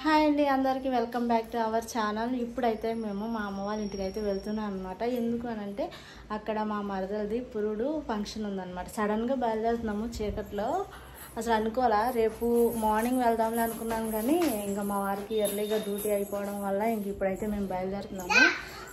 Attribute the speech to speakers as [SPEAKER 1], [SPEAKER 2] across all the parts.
[SPEAKER 1] Hi అండి, అందరికీ welcome back to our channel. ఇప్పుడైతే మేము మా అమ్మ వాళ్ళ ఇంటికి అయితే వెళ్తున్నాం అనమాట. ఎందుకు అని అంటే అక్కడ మా మరదలది పురుడు ఫంక్షన్ ఉందన్నమాట. సడన్గా బయలుదేరుతున్నాము చీకట్లో. అసలు అనుకోవాలా రేపు మార్నింగ్ వెళ్దాంలే అనుకున్నాను, కానీ ఇంకా మా వారికి ఎర్లీగా డ్యూటీ అయిపోవడం వల్ల ఇంక ఇప్పుడైతే మేము బయలుదేరుతున్నాము.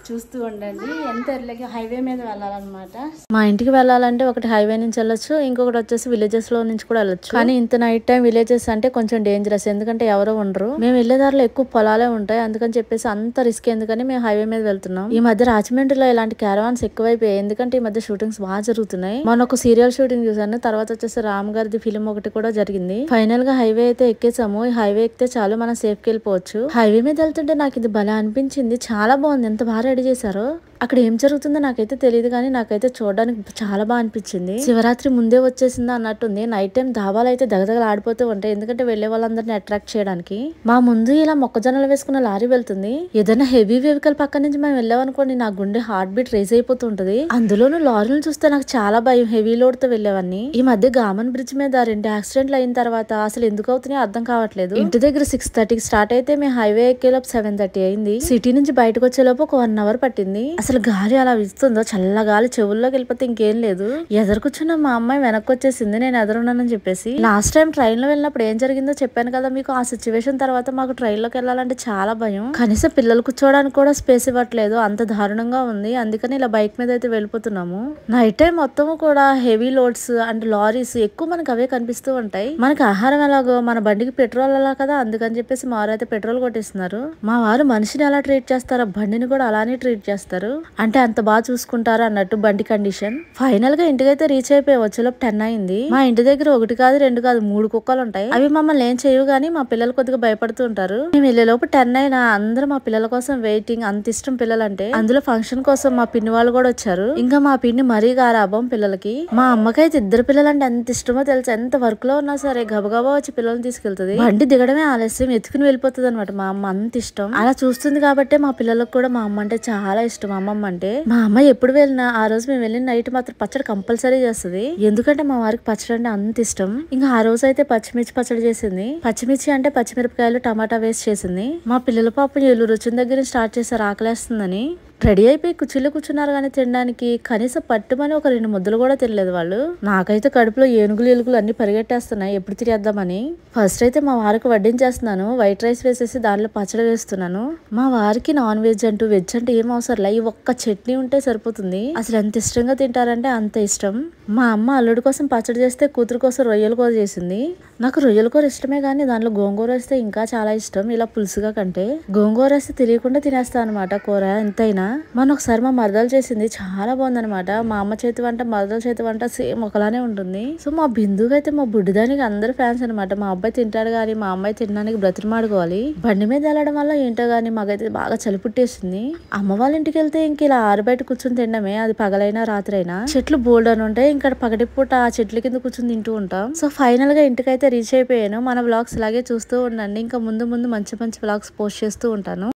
[SPEAKER 1] చూస్తూ ఉండండి. ఎంత ఎర్లీగా హైవే మీద వెళ్ళాలన్నమాట. మా ఇంటికి వెళ్ళాలంటే ఒకటి హైవే నుంచి వెళ్ళొచ్చు, ఇంకొకటి వచ్చేసి విలేజెస్ లో నుంచి కూడా వెళ్ళొచ్చు. కానీ ఇంత నైట్ టైం విలేజెస్ అంటే కొంచెం డేంజరస్, ఎందుకంటే ఎవరో ఉండరు. మేము వెళ్లే దారిలో ఎక్కువ పొలాలే ఉంటాయి, అందుకని చెప్పేసి అంత రిస్క్ ఎందుకని మేము హైవే మీద వెళ్తున్నాం. ఈ మధ్య రాజమండ్రిలో ఇలాంటి క్యారవాన్స్ ఎక్కువైపోయాయి, ఎందుకంటే ఈ మధ్య షూటింగ్స్ బాగా జరుగుతున్నాయి. మొన్న ఒక సీరియల్ షూటింగ్ చూసాను, తర్వాత వచ్చేసి రామ్ గారిది ఫిలిం ఒకటి కూడా జరిగింది. ఫైనల్ గా హైవే అయితే ఎక్కేసాము. ఈ హైవే ఎక్కితే చాలు మనం సేఫ్ కి వెళ్ళిపోవచ్చు. హైవే మీద వెళ్తుంటే నాకు ఇది భలే అనిపించింది, చాలా బాగుంది. ఎంత బాగా రెడీ చేశారో. అక్కడ ఏం జరుగుతుందో నాకైతే తెలియదు, కానీ నాకైతే చూడడానికి చాలా బాగా అనిపించింది. శివరాత్రి ముందే వచ్చేసిందా అన్నట్టుంది. నైట్ టైం ధాబాలు అయితే దగదగలు ఆడిపోతూ ఉంటాయి, ఎందుకంటే వెళ్లే వాళ్ళందరినీ అట్రాక్ట్ చేయడానికి. మా ముందు ఇలా మొక్కజొన్నలు వేసుకున్న లారీ వెళ్తుంది. ఏదైనా హెవీ వెహికల్ పక్క నుంచి మేము వెళ్ళామనుకోండి, నా గుండె హార్ట్ బీట్ రేజ్ అయిపోతూ ఉంటది. అందులోనూ లారీలు చూస్తే నాకు చాలా భయం, హెవీ లోడ్ తో వెళ్ళేవన్నీ. ఈ మధ్య గామన్ బ్రిడ్జ్ మీద 2 యాక్సిడెంట్లు అయిన తర్వాత అసలు ఎందుకు అవుతున్నాయో అర్థం కావట్లేదు. ఇంటి దగ్గర 6:30కి స్టార్ట్ అయితే మేము హైవే ఎక్కేలోపు 7:30 అయింది. సిటీ నుంచి బయటకు వచ్చేలోపు ఒక 1 అవర్ పట్టింది. అసలు గాలి అలా వీస్తుందో, చల్ల గాలి చెవుల్లోకి వెళ్ళిపోతే ఇంకేం లేదు. ఎదురు కూర్చున్న మా అమ్మాయి వెనక్కి వచ్చేసింది, నేను ఎదురున్నానని చెప్పేసి. లాస్ట్ టైం ట్రైన్ లో వెళ్ళినప్పుడు ఏం జరిగిందో చెప్పాను కదా మీకు. ఆ సిచ్యువేషన్ తర్వాత మాకు ట్రైన్ లోకి వెళ్ళాలంటే చాలా భయం. కనీసం పిల్లలు కూర్చోడానికి కూడా స్పేస్ ఇవ్వట్లేదు, అంత దారుణంగా ఉంది. అందుకని ఇలా బైక్ మీద అయితే వెళ్ళిపోతున్నాము. నైట్ టైం మొత్తం కూడా హెవీ లోడ్స్ అండ్ లారీస్ ఎక్కువ మనకు అవే కనిపిస్తూ ఉంటాయి. మనకి ఆహారం ఎలాగో మన బండికి పెట్రోల్ అలా కదా, అందుకని చెప్పేసి మా వారు అయితే పెట్రోల్ కొట్టిస్తున్నారు. మా వారు మనిషిని ఎలా ట్రీట్ చేస్తారో బండిని కూడా అలానే ట్రీట్ చేస్తారు, అంటే అంత బాగా చూసుకుంటారు అన్నట్టు బండి కండిషన్. ఫైనల్ గా ఇంటికైతే రీచ్ అయిపోయి వచ్చేలోపు 10 అయింది. మా ఇంటి దగ్గర 1 కాదు 2 కాదు 3 కుక్కలు ఉంటాయి. అవి మమ్మల్ని ఏం చేయవు, కానీ మా పిల్లలు కొద్దిగా భయపడుతూ ఉంటారు. మేము వెళ్ళేలోపు 10 అయినా అందరూ మా పిల్లల కోసం వెయిటింగ్. అంత ఇష్టం పిల్లలంటే. అందులో ఫంక్షన్ కోసం మా పిన్ని వాళ్ళు కూడా వచ్చారు. ఇంకా మా పిన్ని మరీ గారాబం పిల్లలకి. మా అమ్మకైతే 2 పిల్లలంటే ఎంత ఇష్టమో తెలుసు. ఎంత వర్క్ లో ఉన్నా సరే గబగబా వచ్చి పిల్లల్ని తీసుకెళ్తుంది. బండి దిగడమే ఆలస్యం, ఎత్తుకుని వెళ్ళిపోతుంది అనమాట. మా అమ్మ అంత ఇష్టం. అలా చూస్తుంది కాబట్టి మా పిల్లలకు కూడా మా అమ్మ అంటే చాలా ఇష్టం. అమ్మమ్మ అంటే మా అమ్మ ఎప్పుడు వెళ్ళినా ఆ రోజు మేము వెళ్ళిన నైట్ మాత్రం పచ్చడి కంపల్సరీ చేస్తుంది, ఎందుకంటే మా వారికి పచ్చడి అంటే అంత ఇష్టం. ఇంకా ఆ రోజు అయితే పచ్చిమిర్చి పచ్చడి చేసింది. పచ్చిమిర్చి అంటే పచ్చిమిరపకాయలు టమాటా వేస్ట్ చేసింది. మా పిల్లల పాపం వీళ్ళు రుచిన దగ్గర స్టార్ట్ చేశారు ఆకలేస్తుందని. రెడీ అయిపోయి కుర్చీలో కూర్చున్నారు, కానీ తినడానికి కనీసం పట్టుమని ఒక 2 ముద్దలు కూడా తినలేదు వాళ్ళు. నాకైతే కడుపులో ఏనుగులు ఎలుగులు అన్ని పరిగెట్టేస్తున్నాయి, ఎప్పుడు తినేద్దామని. ఫస్ట్ అయితే మా వారికి వడ్డించేస్తున్నాను. వైట్ రైస్ వేసేసి దాంట్లో పచ్చడి వేస్తున్నాను. మా వారికి నాన్ వెజ్ అంటూ వెజ్ అంటే ఏం అవసరం లే, ఈ ఒక్క చట్నీ ఉంటే సరిపోతుంది. అసలు ఎంత ఇష్టంగా తింటారంటే అంత ఇష్టం. మా అమ్మ అల్లుడి కోసం పచ్చడి చేస్తే కూతురు కోసం రొయ్యల కూర చేసింది. నాకు రొయ్యల కూర ఇష్టమే, కానీ దాంట్లో గోంగూర వేస్తే ఇంకా చాలా ఇష్టం, ఇలా పులుసుగా కంటే. గోంగూర వేస్తే తెలియకుండా తినేస్తాను అనమాట కూర ఎంతైనా. మన ఒకసారి మా మరదలు చేసింది, చాలా బాగుందనమాట. మా అమ్మ చేతి వంట మరదల చేతి వంట సేమ్ ఒకలానే ఉంటుంది. సో మా బిందుకు అయితే మా బుడ్డిదానికి అందరు ఫ్యాన్స్ అనమాట. మా అబ్బాయి తింటాడు, కానీ మా అమ్మాయి తినడానికి బ్రతిమాడుకోవాలి. బండి మీద వెళ్ళడం వల్ల ఏంటో గానీ మాకైతే బాగా చలి పుట్టేసింది. అమ్మ వాళ్ళ ఇంటికి వెళ్తే ఇంక ఇలా ఆరు బయట కూర్చొని తినడమే, అది పగలైనా రాత్రైనా. చెట్లు బోల్డ్ అని ఉంటాయి, ఇంకా పగటి పూట ఆ చెట్ల కింద కూర్చొని తింటూ ఉంటాం. సో ఫైనల్ గా ఇంటికైతే రీచ్ అయిపోయాను. మన వ్లాగ్స్ ఇలాగే చూస్తూ ఉండండి. ఇంకా ముందు మంచి వ్లాగ్స్ పోస్ట్ చేస్తూ ఉంటాను.